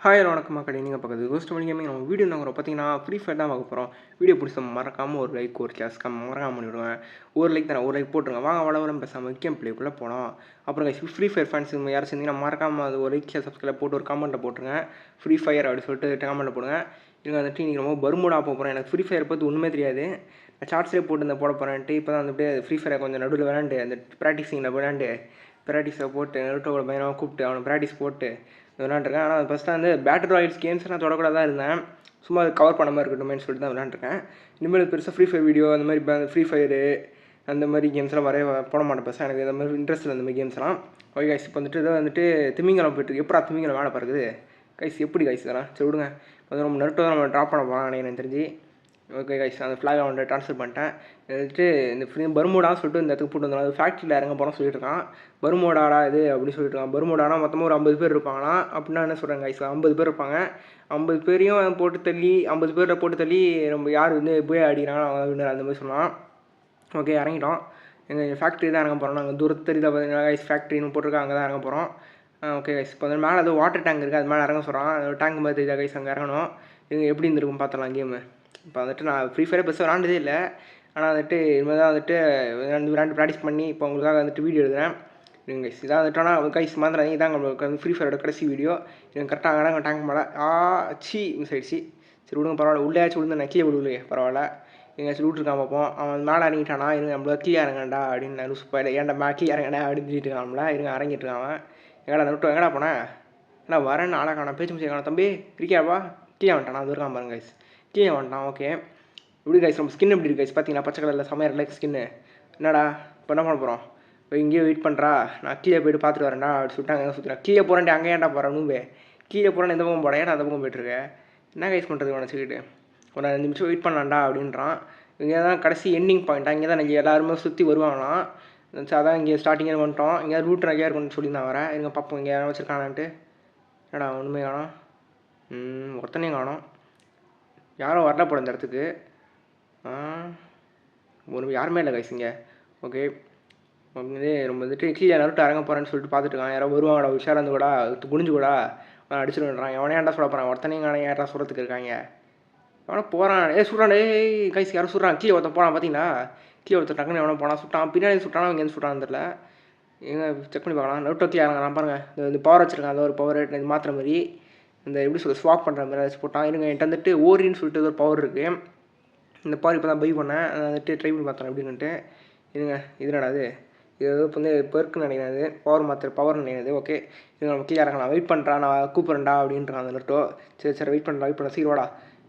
Hi வணக்கம் மக்களே, நீங்கள் பார்க்குறது கோஸ்ட் கேமிங். நம்ம வீடியோ நாங்கள் பார்த்தீங்கன்னா ஃப்ரீ ஃபயர் தான் பார்க்க போகிறோம். வீடியோ பிடிச்ச மறக்காமல் ஒரு லைக், ஒரு கேஸ்க்காம மறக்காமல் பண்ணிவிடுவேன். ஒரு லைக் தானே, ஒரு லைக் போட்டுருங்க. வாங்க வளவரம் பேசாமல் கேம் பிளேக்குள்ளே போகலாம். அப்புறம் ஃப்ரீ ஃபயர் ஃபேன்ஸ் யாரும் சேர்ந்தீங்கன்னா மறக்காமல் அது ஒரு லைக், சப்ஸ்கிரைப் போட்டு ஒரு கமெண்ட்டை போட்டுருங்க. ஃப்ரீ ஃபயர் அப்படின்னு சொல்லிட்டு கமெண்ட்டை போடுங்க. இவங்க வந்துட்டு நீங்கள் ரொம்ப பர்மூடாக போக போகிறேன். எனக்கு ஃப்ரீ ஃபயர் பற்றி ஒன்றுமே தெரியாது. நான் ஷார்ட்ஸ்லேயே போட்டு இந்த போட போகிறேன்ட்டு இப்போ தான் வந்துட்டு ஃப்ரீ ஃபயரை கொஞ்சம் நடுவில் விளாண்டு அந்த ப்ராக்டிஸிங்கில் விளாண்டு ப்ராக்டிஸை போட்டு நடுட்டோட பையனாக கூப்பிட்டு அவனை ப்ராக்டிஸ் போட்டு விளாண்டுருக்கேன். ஆனால் ஃபஸ்ட்டு வந்து பேட்டில் ராயல்ஸ் கேம்ஸ் நான் தொடக்கூட தான் இருந்தேன். சும்மா அது கவர் பண்ண மாதிரி இருக்கட்டும்னு சொல்லிட்டு தான் விளாண்டுருக்கேன். இனிமேல் பெருசாக ஃப்ரீ ஃபயர் வீடியோ அந்த மாதிரி ஃப்ரீ ஃபயரு அந்த மாதிரி கேம்ஸ்லாம் போட மாட்டேன். பெருசாக எனக்கு இந்த மாதிரி இன்ட்ரெஸ்ட் இல்லை அந்த மாதிரி கேம்ஸ்லாம். ஓகே கைஸ், இப்போ வந்துட்டு இதை வந்துட்டு திமிங்கலம் போய்ட்டு எப்படா திமிங்கலம் வேலை பார்க்குது கைஸ், எப்படி கைஸ் இதெல்லாம் சரி விடுங்க. அது நம்ம நெருட்டோ தான் நம்ம ட்ராப் பண்ண போகிறோம் எனக்கு தெரிஞ்சு. ஓகே கைஸ், அந்த ஃப்ளாகை வந்துட்டு ட்ரான்ஸ்ஃபர் பண்ணிட்டேன். வந்துட்டு இந்த பர்மூடான்னு சொல்லிட்டு இந்த இடத்துக்கு போட்டு வந்தோம். அது ஃபேக்ட்ரியில் இறங்க போகிறோம் சொல்லிட்டு இருக்கான். பர்மூடாடா இது அப்படின்னு சொல்லிட்டு இருக்கான். பர்மூடானா மொத்தமாக ஒரு 50 பேர் இருப்பாங்கன்னா அப்படின்னா என்ன சொல்கிறாங்க கைஸ், 50 பேர் இருப்பாங்க. 50 பேரையும் போட்டு தள்ளி 50 பேரை போட்டு தள்ளி நம்ம யார் வந்து போய் அடிக்கிறாங்க அவங்க அந்த மாதிரி சொன்னான். ஓகே இறங்கிட்டோம். எங்கள் ஃபேக்ட்ரி தான் இறங்க போகிறோம். நாங்கள் தூரத்து தெரியுதா பார்த்தீங்கன்னா கைஸ், ஃபேக்ட்ரின்னு போட்டிருக்கோம், அங்கே தான் இறங்க போகிறோம். ஓகே கைஸ், இப்போ வந்து மேலே அது வாட்டர் டேங்க் இருக்குது, அது மேலே இறங்க சொல்கிறான். டேங்க் மாதிரி தெரியுதா கைஸ், அங்கே இறங்கணும். இது எப்படி இருந்திருக்கும் பார்த்தலாம் கேமு. இப்போ வந்துட்டு நான் ஃப்ரீ ஃபயரை பெருசாக விளாண்டதே இல்லை. ஆனால் வந்துட்டு இனிமேல் தான் வந்துட்டு விளாண்டு ப்ராக்டிஸ் பண்ணி இப்போ உங்களுக்காக வந்துட்டு வீடியோ எழுதுகிறேன். இவங்க கைஸ் இதான் வந்துட்டு. ஆனால் கைஸ் மறந்துடாதீங்க, இதான் உங்களுக்கு வந்து ஃப்ரீ ஃபயரோட கடைசி வீடியோ. இவங்க கரெக்டாக இறங்க டேங்க் மேலே மிஸ் ஆயிடுச்சு. சரி விடுங்க, பரவாயில்ல. உள்ளேயாச்சும் விழுந்து நான் கீழே விடுலையே, பரவாயில்ல. எங்கேயாச்சும் விட்டுருக்கான் பார்ப்போம். அவன் மேலே இறங்கிட்டானா, இருங்க நம்மள கீழே இறங்கண்டா அப்படின்னு நான் லூஸ் போயில ஏன்டா கீழே இறங்கடா அப்படின்னு சொல்லிட்டு இருக்கான்ல. இருங்க இறங்கிட்டு இருக்கான் அவன். எங்கடா நட்டு எங்கடா போனேன், ஏன்னா வரேன்னு ஆளை காணா, பேச்சு முடிச்சு காணா. தம்பி இருக்கியாப்பா, கீழே வந்துட்டானா, அது இருக்கான் பாருங்க கைஸ், கீழே வந்துட்டான். ஓகே எப்படி கைஸ் நம்ம ஸ்கின் எப்படி இருக்கு கைஸ், பார்த்தீங்கன்னா பச்சை கலரில் செம்மையாக இல்லை ஸ்கின்னு. என்னடா இப்போ என்ன பண்ண போகிறோம், இப்போ இங்கேயே வெயிட் பண்ணுறா, நான் கீழே போய்ட்டு பார்த்துட்டு வரேன்டா அப்படி சொல்லிட்டு அங்கே சுற்றுறேன். கீழே போகிறேன்ட்டு அங்கே ஏன்டா போகிறேன் நூம்பே, கீழே போகிறேன்னு எந்த பக்கம் போகிறேன், ஏன்னா அந்த பக்கம் போய்ட்டுருக்கேன். என்ன கைஸ் பண்ணுறது நினச்சிக்கிட்டு ஒரு 5 நிமிஷம் வெயிட் பண்ணலாம்டா அப்படின்றான். இங்கே தான் கடைசி எண்டிங் பாயிண்ட்டாக, இங்கே தான் இங்கே எல்லாருமே சுற்றி வருவாங்களாம். அதான் இங்கே ஸ்டார்டிங்கே வந்துட்டோம். இங்கே ரூட் நிறையா இருக்குன்னு சொல்லி நான் வரேன். இங்கே பார்ப்போம் இங்கே யாரும் வச்சுருக்கானான்ட்டு. ஏடா ஒன்றுமே காணோம், ஒருத்தனையும் காணோம், யாரும் வரல போட இந்த இடத்துக்கு. ஒரு யாருமே இல்லை கைஸ் இங்கே. ஓகே வந்து நம்ம வந்துட்டு கீழே நருட்டு இறங்க போகிறேன்னு சொல்லிட்டு பார்த்துட்டு இருக்கான். யாரோ வருவாங்கடா உஷாராக இருந்து கூட குனிஞ்சு கூட அடிச்சுடுறான். எவனே ஏன்டா சொல்ல போகிறான், ஒருத்தனையும் காண யாரா சொல்கிறதுக்கு இருக்காங்க. எவனோ போகிறான், சுடுறான், கைஸ் யாரும் சுடுறான். கீழே ஒருத்தன் போகிறான் பார்த்தீங்களா, கீழே ஒருத்தர் டக்குன்னு எவனோ போனான், சுட்டான். பின்னாடி சுட்டானா இங்கே எந்த சுட்டான்னு தெரியல. எங்கே செக் பண்ணி பார்க்கலாம். நருட்டோ கீழே இறங்குறான் பாருங்கள். இந்த பவர் வச்சுருக்கான், அந்த ஒரு பவர் இது மாற்றுற மாதிரி, இந்த எப்படி சொல்ல ஸ்வாப் பண்ணுற மாதிரி ஏதாச்சும் போட்டான். இருங்க என்கிட்ட வந்துட்டு ஓரின்னு சொல்லிட்டு ஒரு பவர் இருக்குது. இந்த பவர் இப்போ தான் பை பண்ணேன், வந்துட்டு ட்ரை பண்ணி பார்த்தேன் அப்படின்னுட்டு. இருங்க இது என்னடாது, இது இப்போ வந்து பெருக்குன்னு நினைக்கிறது, பவர் மாத்திர பவர்னு நினைக்கிறது. ஓகே இது நம்ம கீழே இறங்கலாம். வெயிட் பண்ணுறான், நான் கூப்பிட்றேன்டா அப்படின்றான் அந்த நருட்டோ. சரி வெயிட் பண்ண சீரோடா.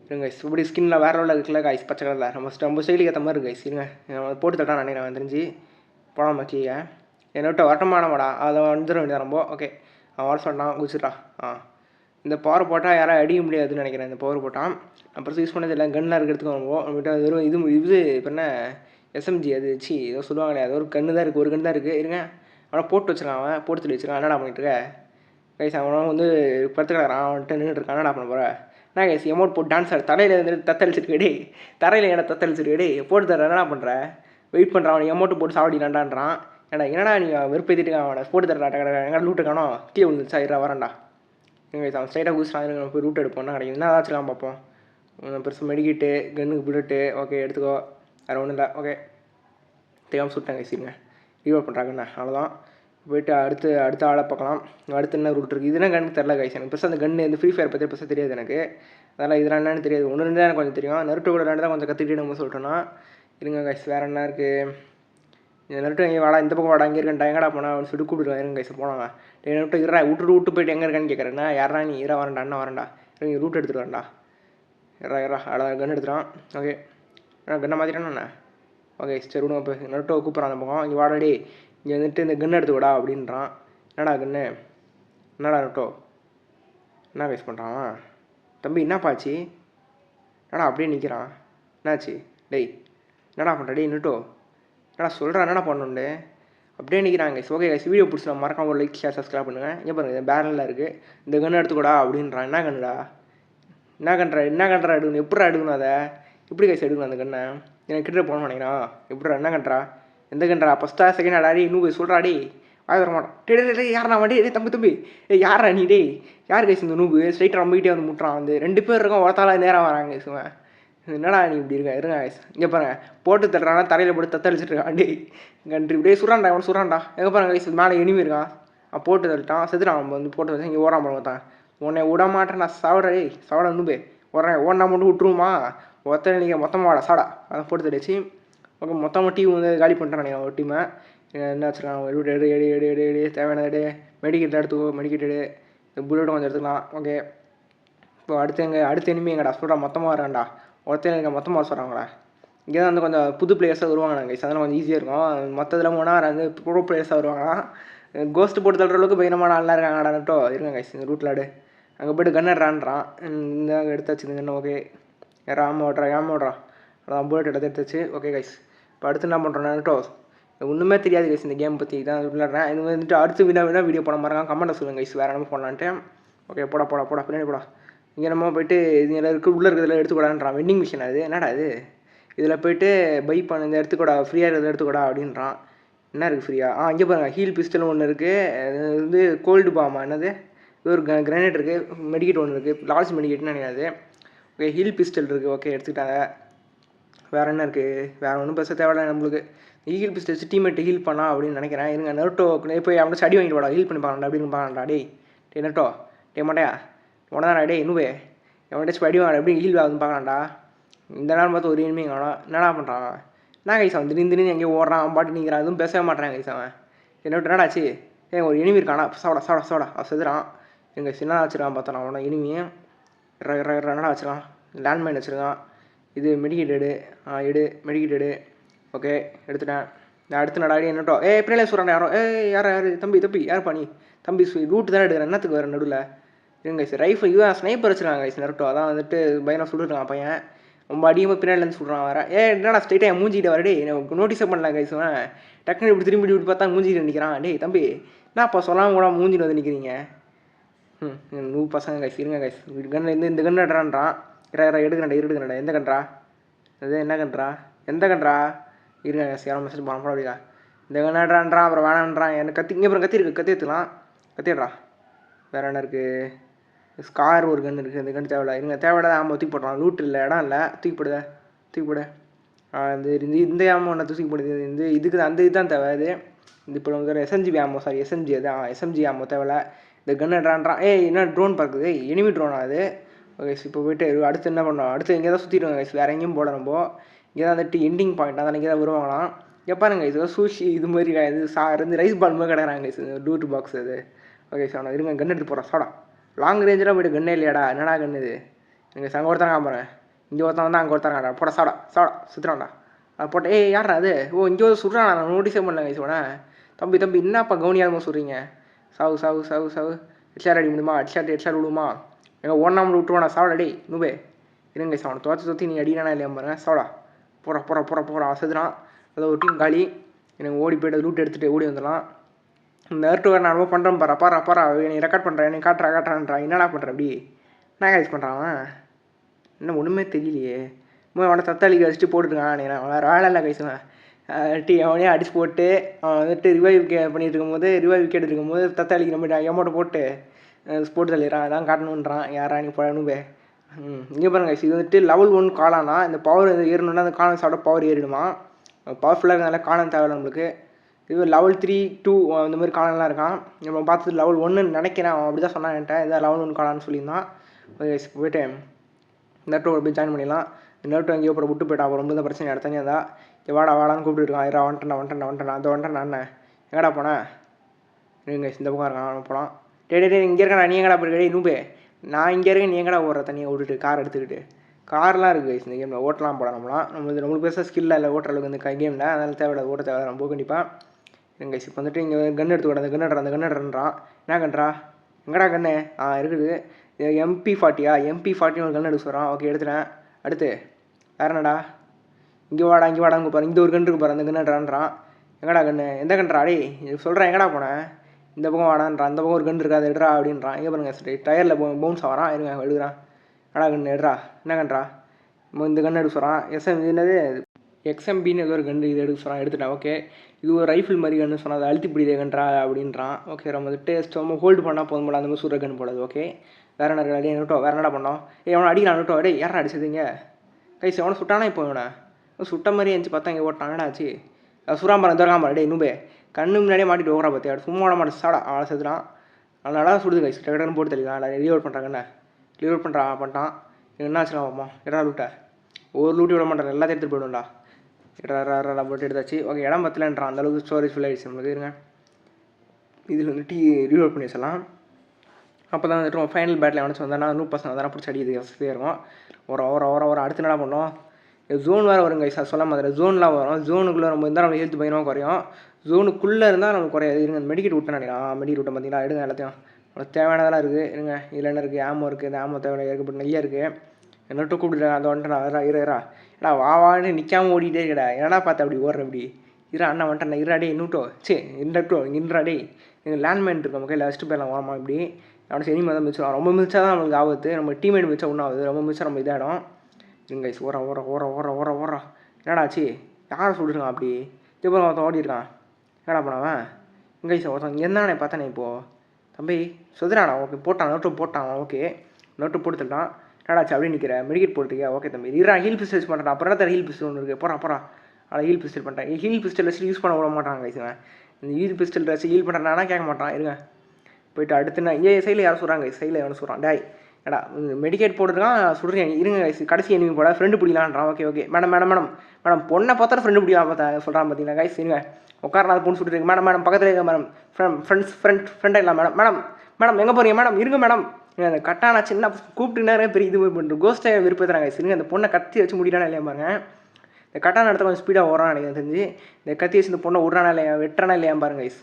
இருங்க இப்படி ஸ்கின்ல வேறு லெவலில் இருக்குல்ல கைஸ், பச்சை கலரில் நம்ம ஸ்டைலுக்கு ஏற்ற மாதிரி இருக்கு கைஸ். இருங்க நம்ம போட்டு தட்டான் நினைக்கிறேன் தெரிஞ்சு. போடாமல் கீழே என் நருட்டோ வரட்டமானவாடா, அதை வந்துட வேண்டியதான் ரொம்ப. ஓகே அவன் வர சொன்னான், குதிச்சுட்டா. இந்த பவர் போட்டால் யாரும் அடிக்க முடியாதுன்னு நினைக்கிறேன். இந்த பவர் போட்டான் அப்புறம் யூஸ் பண்ணது இல்லை. கன்னாக இருக்கிறதுக்கு வருவோம் நம்மகிட்ட வெறும் இது இப்போ என்ன எஸ்எம்ஜி அது ஏதோ சொல்லுவாங்களே, அது ஒரு கன்று தான் இருக்குது, ஒரு கன்று தான் இருக்குது. இருங்க அவனை போட்டு வச்சுருக்கான், அவன் போட்டு சொல்லி வச்சுருக்கான். என்னடா பண்ணிட்டு இருக்க கைஸ், அவன் வந்து படுத்துக்கிறான், அவன்கிட்ட நின்றுட்டுருக்கான். என்னடா பண்ண போகிற, என்ன கைஸ் எமௌண்ட் போட்டு டான்ஸ் ஆடு, தலையில் இருந்துட்டு தத்தளிச்சிருக்கேடி, தரையில் என்ன தத்தளிச்சிருக்கேடி, போட்டு தர என்னடா பண்ணுற, வெயிட் பண்ணுறான். அவனை எமௌண்ட் போட்டு சாவடிலான்டான்றான். என்னடா நீ வெறுப்பேற்றிட்டு அவனை போட்டு தரடா, எங்கே லூட்டு காணோம், கீழே விழுந்துச்சா, இருடா வரேன்டா. எங்கள் அவன் ஸ்ட்ரைட்டாக குதிச்சான். போய் ரூட் எடுப்போம், என்ன கிடைக்கும், என்ன ஏதாச்சும் பார்ப்போம். பெருசு மெடிக்கிட்டு கன்னுக்கு புல்லட்டு. ஓகே எடுத்துக்கோ, வேறு ஒன்றும் இல்லை. ஓகே தெரியாமல் சுட்டேன் கைசிங்க, ரீவால் பண்ணுறாங்கண்ணா, அவ்வளோதான். போய்ட்டு அடுத்த ஆளை பார்க்கலாம். அடுத்து என்ன ரூட் இருக்குது, இதுனா கண்ணுக்கு தெரில கைஸ். எனக்கு பெருசாக அந்த கன்று இந்த ஃப்ரீ ஃபயர் பற்றி பெருசாக தெரியாது எனக்கு. அதெல்லாம் இதெல்லாம் என்னென்னு தெரியாது. ஒன்று இருந்தால் எனக்கு கொஞ்சம் தெரியும். நருட்டோ கூட ரெண்டு தான் கொஞ்சம் கற்றுக்கிட்டு நம்ம சொல்லிட்டோன்னா. இருங்க கைஸ் வேறு என்ன இருக்குது, இந்த நருட்டோ எங்கே வாடா, இந்த பக்கம் வாடா, இங்கே இருக்கேன்டா, எங்கடா போனா அப்படின்னு சொல்லிட்டு கூப்பிடுவேன். இருங்க கைஸ் போனாங்க. நருட்டோ இருறா, விட்டு போயிட்டு எங்கே இருக்கான்னு கேட்குறேன்னா, யாரா நீ, இரா வரேன்டா, அண்ணா வரேன்டா, இருங்க ரூட் எடுத்துகிட்டு வரேன்டா. இரா அவ்வளோ கன்று எடுத்துகிறான். ஓகே கன்னை மாற்றிட்டானே. ஓகே சரி விடுங்க. இப்போ நருட்டோ கூப்பிட்றான் அந்த பக்கம், இங்கே வாடாடி, இங்கே வந்துட்டு இந்த கன்று எடுத்து விடா அப்படின்றான். என்னடா கன்று, என்னடா நருட்டோ என்ன வேஸ்ட் பண்ணுறான் தம்பி, என்னப்பாச்சு, என்னடா அப்படியே நிற்கிறான், என்னாச்சு டேய், என்னடா பண்ணுற டேய் நருட்டோ, என்னடா சொல்கிறா, என்னடா பண்ணணுண்டு அப்படியே நிற்கிறாங்க. ஓகே கைஸ் வீடியோ பிடிச்சா மறக்காம ஒரு லைக் ஷேர் சப்ஸ்கிரைப் பண்ணுங்கள். இங்கே பாருங்கள் இந்த பேரலில் இருக்குது, இந்த கன்று எடுத்துக்கூடா அப்படின்றான். என்ன கன்றுடா, என்ன கன்றா எடுக்கணும், எப்படா எடுக்கணும், அதை எப்படி கைஸ் எடுக்கணும் அந்த கண்ணை, எனக்கு கிட்ட போகணும்னு நினைக்கிறா. எப்படா என்ன கன்றா, எந்த கன்றா, ஃபஸ்ட்டா செகண்ட் அடாடி இன்னும் போய் சொல்கிறாடி, வாய் தர மாட்டான். டே யாரா வண்டி டே தம்பி யாரா நீ டே யார் கைஸ் இந்த நூபு ஸ்ட்ரைட்டாக நம்பிக்கிட்டே வந்து முட்டுறான். வந்து 2 பேர் இருக்கோம், ஒருத்தால நேராக வராங்க சும்மா. என்னடா நீ இப்படி இருங்க கைஸ். இங்கே பாருங்க போட்டு தட்டுறானா, தரையில் போட்டு தத்தளிச்சுட்டு இருக்கான். டே கண்ட்ரி இப்படியே சுரான்டா, அவன் சுரான்டா. எங்கே பாருங்க கைஸ் மேலே எனிமி இருக்கான். போட்டு தள்ளிட்டான், செத்துட்டான். அவன் வந்து போட்டு வச்சு இங்கே ஓடாம பார்த்தான். உன்னை விட மாட்டேன் நான் சாவடா. டேய் சாவடா நூபே ஓடுறேன். ஓடனா மட்டும் விட்டுருமா ஒருத்தனை நீங்கள் மொத்தமாக வாடா சாடா. அதை போட்டு தடிச்சு ஓகே மொத்தமாக டீம் வந்து காலி பண்ணிட்டான் ஒரு டீமை. என்ன வச்சுருக்கான் எடு எடு எடு எடு எடு தேவையான எடு மெடிக்கெட் எடுத்துக்கோ, மெடிக்கெட் எடு, புல்லட்டும் கொஞ்சம் எடுத்துக்கலாம். ஓகே இப்போ அடுத்த எனிமி எங்கடா சொல்கிறா மொத்தமாக வரான்டா. ஒருத்தர் எனக்கு மொத்தமாக சொல்கிறாங்களா. இங்கே தான் வந்து கொஞ்சம் புது பிளேயர்ஸாக வருவாங்க நாங்கள் அதெல்லாம் கொஞ்சம் ஈஸியாக இருக்கும். மற்றதில் போனால் வந்து ப்ரோ பிளேயர்ஸாக வருவாங்களா. கோஸ்ட்டு போட்டு தள்ளுற அளவுக்கு பயங்கரமான ஆள்லாம் இருக்காங்கடான்ட்டோ இருங்க கைஸ். இந்த ரூட்டில் ஆடு அங்கே போய்ட்டு கன்னடுறான்றான். இந்த எடுத்தாச்சு இந்த கண்ணு. ஓகே ஏமா ஓடுறான் அதான் புல்லட் எடுத்தாச்சு. ஓகே கைஸ் இப்போ அடுத்து என்ன பண்ணுறோன்னாட்டோ ஒன்றுமே தெரியாது கைஸ். இந்த கேம் பற்றி தான் விளையாடுறேன். இது வந்துட்டு அடுத்து வேணா வீடியோ போட மாதிரி கமெண்ட்டை சொல்லுங்கள் கைஸ் வேறு என்ன போடலான்ட்டு. ஓகே போடா பின்னாடி போடா. இங்கே நம்ம போய்ட்டு இது உள்ளே இருக்கிறதுல எடுத்துக்கூடாதுன்றான். வெண்டிங் மிஷின் அது என்னடா அது. இதில் போய்ட்டு பை பண்ண இந்த எடுத்துக்கூடா ஃப்ரீயாக இருக்கிறத எடுத்துக்கூடா அப்படின்றான். என்ன இருக்குது ஃப்ரீயாக? இங்கே பாருங்கள் ஹீல் பிஸ்டல் ஒன்று இருக்குது. அது வந்து கோல்டு பாமா என்னது இது ஒரு கிரானைட் இருக்குது. மெடிக்கெட் ஒன்று இருக்குது, லார்ஜ் மெடிக்கெட்னு நினைக்காது. ஓகே ஹீல் பிஸ்டல் இருக்குது. ஓகே எடுத்துக்கிட்டாங்க. வேறு என்ன இருக்குது? வேறு ஒன்றும் பெருசாக தேவையில்லை நம்மளுக்கு. ஹீல் பிஸ்டல் வச்சு டீம்மேட்டு ஹீல் பண்ணா அப்படின்னு நினைக்கிறேன். இருங்க நெருட்டோ போய் அவனை அடி வாங்கிட்டு வாடா ஹீல் பண்ணி பார்க்கலாம்டா அப்படின்னு பார்க்கலாம்டா. டே நெருட்டோ மாட்டையா உனதானா டே இன்னுவே எவன்டாச்சும் அடி வாங்க எப்படி ஹீல் ஆகுதுன்னு பார்க்கலாம்டா. இந்த நேரம் பார்த்து ஒரு இனிமே காணும். என்னடா பண்ணுறான் என்ன கைஸ். அவன் திடீர்னு எங்கேயும் ஓடுறான், அவன் பாட்டு நிற்கிறான், எதுவும் பேசவே மாட்டேறான் கைஸ். அவன் என்னடாச்சு ஒரு இனிமி இருக்கானா சாவடா அவன் செதுறான். எங்கள் சின்ன வச்சுருக்கான் பார்த்தா அவனை இனிமையும் என்னடா வச்சுருக்கான். லேண்ட்மைன் வச்சுருக்கான். இது மெடிக்கெட் எடு மெடிக்கெட் எடு. ஓகே எடுத்துட்டேன். நான் அடுத்து நடாடி என்னட்டோ பின்னாலே சொல்கிறான் யாரோ யார் தம்பி யார் பண்ணி தம்பி ரூட்டு தானே எடுக்கிறேன் என்னத்துக்கு வேறு நடுவில் இருங்க கைஸ். ரைஃபிள் இதுதான் ஸ்னைப்பர் வச்சுருக்காங்க கைஸ். நெருட்டோ அதான் வந்துட்டு பயனாக சொல்லிருக்கான் பையன். ரொம்ப அதிகமாக பின்னாடிலேருந்து சொல்கிறான் வேறு. என்னடா ஸ்ட்ரைட்டாக மூஞ்சிக்கிட்ட வரடே எனக்கு நோட்டீஸே பண்ணல கைஸ். டக்குனு இப்படி திரும்பி பார்த்தா மூஞ்சிக்கிட்டு நிற்கிறான். டேய் தம்பி என்ன அப்போ சொல்லாமல் கூட மூஞ்சிட்டு வந்து நிற்கிறீங்க. பசங்க கைஸ் இருங்க கைஸ். இந்த கன்று எடுறான்றான். எடுக்கிறேன்டா எந்த கன்றா அது என்ன கன்றா எந்த கன்றா இருங்க கைஸ். யாரும் மெசேஜ் பண்ண அப்படியா இந்த கன்று எடுறான்றான். அப்புறம் வேணான்றான். எனக்கு இங்கே அப்புறம் கத்தி எடுத்துக்கலாம். கத்திடுறா. வேறு என்ன இருக்குது? ஸ்கார் ஒரு கன்று இருக்குது. அந்த கன்று தேவையில்ல. இருங்க தேவையில்லாத ஆமாம் தூக்கி போடுறான். லூட் இல்லை இடம் இல்லை. தூக்கி போடு. இந்த ஆமாம் ஒன்று தூக்கி போடுது. இதுக்கு அந்த இதுதான் தேவை. இது இப்போ வந்து எஸ்எம்ஜி அது எஸ்எம்ஜி ஆமாம் தேவையில்ல. இந்த கன்று எடுறான்றான். என்ன ட்ரோன் பார்க்குது எனிமி ட்ரோனா அது. ஓகே இப்போ போய்ட்டு அடுத்து என்ன பண்ணோம். அடுத்து இங்கே தான் சுற்றிடுவாங்க கைஸ். வேறு எங்கேயும் போட நம்ம இங்கே தான் வந்துட்டு எண்டிங் பாயிண்ட் அதான் இங்கே தான் வருவாங்களாம். இங்கே பாருங்க இது சூஷி இது மாதிரி இது ரைஸ் பால் மாதிரி கிடக்குறாங்க கைஸ். டூட் பாக்ஸ் அது. ஓகே சார் நான் இருங்க கன்று எடுத்து போகிறேன். சாடா லாங் ரேஞ்செலாம் போய்ட்டு கண்ணே இல்லையாடா. என்னடா கன்று இது. நீங்கள் அங்கே ஒருத்தங்க பாருங்க. இங்கே ஒருத்தன் வந்து அங்கே ஒருத்தராடா. போட சாடா சுற்றுறான்டா. அது போட்ட யாரா அது. இங்கே வந்து சுடுறான். நான் நோட்டீஸே பண்ணல கைஸ். தம்பி என்னப்பா கவுனியாதமாக சொல்கிறீங்க. சாவு ஹெட்ஷாட் அடி முடியுமா. ஹெட்ஷாட் விடுமா. எங்கள் ஒன்றாமல் விட்டுருவானா. சாவடா டே நூபே இருங்க கைஸ். அவனை தோற்றி நீ அடினானா இல்லையா பாருங்க. சாவடா போகிறா செதுறான். அதை ஒரு டீம் காலி. எனக்கு ஓடி போய்ட்டு ரூட் எடுத்துகிட்டு ஓடி வந்துடலாம். இந்த நெருட்டு வேறு நான் ரொம்ப பண்ணுறேன் பாரா நீ ரெக்கார்ட் பண்ணுறேன் நீ காட்டுறான்றான். என்னடா பண்ணுற அப்படி என்ன கைஸ் பண்ணுறான். இன்னும் ஒன்றுமே தெரியலையே. அவனை தத்தாளிக்க வச்சுட்டு போட்டுருக்கான். நீ வேறு வேலை இல்லை கைசுவேன். அவனே அடிச்சு போட்டு அவன் வந்துட்டு ரிவைவ் பண்ணிட்டு இருக்கும்போது விக்கெட் இருக்கும்போது தத்தாளிக்கு நம்ம அமௌண்ட்டை போட்டு ஸ்போர்ட்ஸ் தள்ளிடுறான். அதான் காட்டணுன்றான். யாரா நீ பழனுபே. இங்கே பாருங்க இது வந்துட்டு லெவல் 1 காலானா இந்த பவர் ஏறணுன்னா அந்த காலம் சாப்பிட பவர் ஏறிடுமா. பவர்ஃபுல்லாக இருக்கிறதுனால காலம் தேவை நம்மளுக்கு. இது லெவல் 3, 2 அந்த மாதிரி காலம்லாம் இருக்கான். நம்ம பார்த்தது லெவல் 1ன்னு நினைக்கிறேன். அவன் அப்படி தான் சொன்னான் என்கிட்ட. இதான் லெவல் 1 காலான்னு சொல்லியிருந்தான். போய்ட்டு நெருட்டோ போய் ஜாயின் பண்ணிடலாம். நெருட்டோ எங்கேயோ அப்புறம் விட்டு போய்ட்டா. அப்புறம் ரொம்ப தான் பிரச்சனை இடத்தனியாக தான். வாடான்னு கூப்பிட்டுருக்கான். வந்துட்டேன் அந்த நான் எங்கடா போனேன். நீங்க இந்த பக்கம் இருக்கான். அவன் போகலாம். டே இங்கே இருக்கா. நீ எங்கடா போயிருக்கே நூபே. நான் இங்கே இருக்கேன். நீ எங்கடா ஓடுற தனியாக விட்டுட்டு கார் எடுத்துக்கிட்டு. கார்லாம் இருக்குது இந்த கேமில். ஓட்டலாம் போட நம்மளுக்கு பெருசாக ஸ்கில்லாக இல்லை ஓட்டுற அளவுக்கு இந்த கேமில். அதனால் தேவையில்லை ஓட்ட தேவை நம்ம கண்டிப்பாக. எங்க இப்போ வந்துட்டு இங்கே கன்று எடுத்துக்கூடாது. அந்த கன்னுடுறான். என்ன கன்றா எங்கடா கன்று இருக்குது. MP40 MP40 ஒரு கன்று எடுக்க சொல்கிறான். ஓகே எடுத்துட்டேன். அடுத்து வேறு என்னடா. இங்கே வாடா அங்கே பாரு. இந்த ஒரு கன்று இருக்கு பாரு. அந்த கன்னுடுறான்றான். எங்கடா கன்று எந்த கன்றா டே சொல்கிறேன். எங்கடா போனேன். இந்த பக்கம் வாடான்றான். அந்த பக்கம் ஒரு கன்று இருக்காது எடுறா அப்படின்றான். இங்கே பாருங்க டயரில் பவுன்ஸ் ஆகிறான். இருங்க எடுக்கிறான். எங்கடா கன்று எடுறா. என்ன கன்றா இந்த கன்று எடுக்க சொல்கிறான். என்னது XMBன்னு ஏதோ ஒரு கன்று இது எடுக்க சொல்கிறான். எடுத்துட்டேன். ஓகே இது ஒரு ரைஃபிள் மாதிரி கன்று சொன்னால் அதை அழுத்தி பிடிக்கன்றா அப்படின்றான். ஓகே நம்ம வந்துட்டு சும்மா ஹோல்டு பண்ணால் போதும் போல அந்த மாதிரி சுடுற கன்று போடாது. ஓகே வேறு என்ன இருக்கா நோட்டோ வேறு என்னடா பண்ணோம்? எவனை அடிக்கலாம் நோட்டோ டே யாரா அடிச்சதுங்க கைஸ் எவனை சுட்டானா இப்போ இவனை சுட்ட மாதிரி இருந்துச்சு பார்த்தா இங்கே ஓட்டான் என்னடாச்சு சுறாம்பரம் தரகாம்பரம் டே இன்னும் கண்ணு முன்னாடியே மாட்டிட்டு ஓடுறா பார்த்தியா சும்மா ஓட மாட்டேன் சாடா அவனை செத்துறான் அதனால சுடுது கைஸ் டக்குன்னு போட்டு தெளிவான் ரீலோட் பண்ணுறாங்கண்ணே ரீலோட் பண்ணிட்டான் என்ன ஆச்சுலாம் பார்ப்போம் எடா லூட்டை ஒரு லூட்டி விட மாட்டேன் எல்லாத்தையும் எடுத்துகிட்டு போய்டும்டா இடா போட்டு எடுத்தாச்சு. ஓகே இடம் பத்தலன்றான் அந்தளவுக்கு ஸ்டோரேஜ் ஃபுல் ஆகிடுச்சு நம்மளுக்கு இருங்க இதில் வந்துட்டு ரீலோட் பண்ணி வச்சலாம். அப்போ தான் வந்துட்டு ஃபைனல் பேட்டில் எவனாச்சும் வந்தால் 100% அதெல்லாம் பிடிச்சி அடிக்கிறது வசதியாக இருக்கும். ஒரு அடுத்து என்ன பண்ணோம் ஜோன் வேறு வருங்க சார் சொல்ல மாதிரி ஜோன்லாம் வரும் ஜோனுக்குள்ளே நம்ம இருந்தால் நம்ம ஹெல்த் பயங்கரமாக குறையும் ஜோனுக்குள்ளே இருந்தால் நமக்கு குறையாது இருங்க மெடிக்கெட் விட்டேன் நினைக்கலாம் மெடிக்கெட் விட்டேன் பார்த்தீங்களா எடுங்க எல்லாத்தையும் உங்களுக்கு தேவையானதெல்லாம் இருக்குது இருங்க இதில் என்ன இருக்குது ஆமோ இருக்குது இந்த ஆமோ தேவையான ஏற்பட்டு நிறையா இருக்குது என்னட்டும் கூப்பிட்டுருக்காங்க அந்த வந்துட்டு நான் இரா ஏடா வான்னு நிற்காமல் ஓடிட்டே இருக்கடா என்னடா பார்த்து அப்படி ஓடுற அப்படி அண்ணா வந்துட்டேன் இராடே இன்னுட்டோ இன்றாடே எங்கள் லேண்ட்மைன் இருக்கு நம்ம கையில் ஃபஸ்ட்டு போயிடலாம் ஓரமாக இப்படி அவனை சரி தான் மிதிச்சிடும் ரொம்ப மிதிச்சா தான் நம்மளுக்கு ஆபத்து நம்ம டீம்மேட் மிதிச்சா ஒன்றும் ஆகுது ரொம்ப மிதிச்சா நம்ம இதாகிடும் இருங்க ஓர என்னடாச்சு யாரை சொல்லிருக்கான் அப்படி திருப்பி ஒருத்தன் ஓடிருக்கான் என்னடா பண்ணாவன் இங்கே ஒருத்தன் இங்கே இருந்தானே பார்த்தானே இப்போது தம்பி சொதுறாடா ஓகே போட்டான் ஓகே நோட்டு போட்டுட்டான் என்னடாச்சு அப்படியே நிற்கிற மெடிக்கெட் போட்டுக்க ஓகே தம்பி ஹீல் பிஸ்டல் பண்ணுறான் அப்புறம் தான் ஹீல் பிஸ்டல் ஒன்று இருக்குது போகிறா அதை ஹீல் பிஸ்டல் பண்ணிட்டேன் ஹீல் பிஸ்டல் வச்சு யூஸ் பண்ண விட மாட்டாங்க கைசுவன் இந்த ஹீல் பிஸ்டல் வச்சு ஹீல் பண்ணுறானா கேட்க மாட்டான் இருங்க போயிட்டு அடுத்து நான் சைடில் யாரும் சொல்கிறாங்க சைடில் எவனை சொல்கிறான் டேய் ஏடா மெடிக்கேட் போட்டுருக்கான் சுடுறேன் இருங்க கைஸ் கடைசி எனிமி போட ஃப்ரெண்டு பிடிக்கலான்றான் ஓகே மேடம் பொண்ணை பார்த்தா ஃப்ரெண்டு பிடிக்கலாம் பார்த்தா சொல்கிறான் பார்த்தீங்களா கைஸ் இருங்க உட்காரலாம் அது பொண்ணு சுட்டுருக்கு மேடம் பக்கத்தில் இருக்க மேடம் ஃப்ரெண்டாக இல்லை மேடம் எங்கே போகிறீங்க மேடம் இருங்க மேடம் அந்த கட்டானா சின்ன கூப்பிட்டுனாரே பெரிய இது பண்ணுறோம் கோஸ்ட்டை விருப்பத்துறாங்க சரிங்க அந்த பொண்ணை கத்தி வச்சு முடியலான்னு இல்லையா பாருங்க இந்த கட்டான இடத்த கொஞ்சம் ஸ்பீடாக ஓடுறான் எனக்கு தெரிஞ்சு இந்த கத்தி வச்சு இந்த பொண்ணை விட்றானா இல்லையா வெட்டுறானா இல்லையா பாருங்க கைஸ்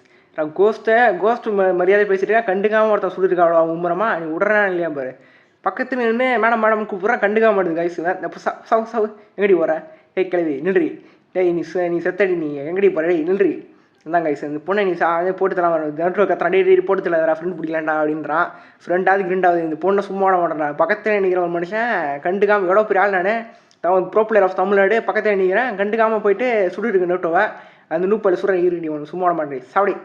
கோஸ்ட்டு மரியாதை பேசிட்டு கண்டுக்காமல் ஒருத்தன் சொல்லியிருக்கா அவ்வளோ உம்பரமா நீ விட்றானா இல்லையா பாரு பக்கத்தில் நின்று மேடம் கூப்பிட்றான் கண்டுக்காம மாட்டேது கைஸ் சவு எங்கடி போகிற கிளவி நின்றி டேய் நீ செத்தடி நீ எங்கடி போகிற டேய் நின்றி இந்தாங்க கைஸ் இந்த பொண்ணை நீ போட்டு தரலாம் வரும் கத்துறான் டே போட்டு தரா ஃப்ரெண்ட் பிடிக்கலாண்டா அப்படின்றான் ஃப்ரெண்டாவது இந்த பொண்ணை சும்மா விட மாட்டேறான் பக்கத்தில் நிற்கிற ஒரு மனுஷன் கண்டுக்காமல் எவ்வளோ பெரிய ஆள் நான் ப்ரோ பிளேயர் ஆஃப் தமிழ்நாடு பக்கத்தில் நிற்கிறேன் கண்டுக்காமல் போயிட்டு சுடுருக்கு நோட்டோவை அந்த நூப்பில் சுடுற ஈரடி ஒன்று சும்மா விட மாட்டேன் சாப்பிடி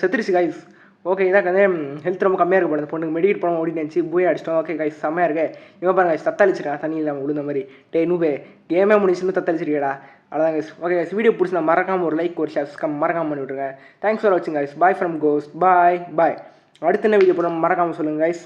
செத்துருச்சு கைஸ் ஓகே இதான் வந்து ஹெல்த் ரொம்ப கம்மியாக இருக்க போது பொண்ணுக்கு மெடிக்கேட் போகாமல் ஓடிச்சு போய் அடிச்சிட்டோம் ஓகே கைஸ் செம்மையாக இருக்கு இவன் பாருங்க கைஸ் தத்தளிச்சிருக்கா தண்ணி இல்லாமல் விழுந்த மாதிரி நூபே கேமே முடிச்சுன்னு தத்தளிச்சிருக்கேடா அவ்வளோதான் கைஸ் ஓகே கைஸ் வீடியோ பிடிச்சி நான் மறக்காமல் ஒரு லைக் ஒரு ஷேர் மறக்காமல் பண்ணி விட்ருங்க தேங்க்ஸ் ஃபார் வாட்சிங் கைஸ் பாய் ஃப்ரம் கோஸ் பாய் அடுத்த என்ன வீடியோ போட மறக்காமல் சொல்லுங்கள் கைஸ்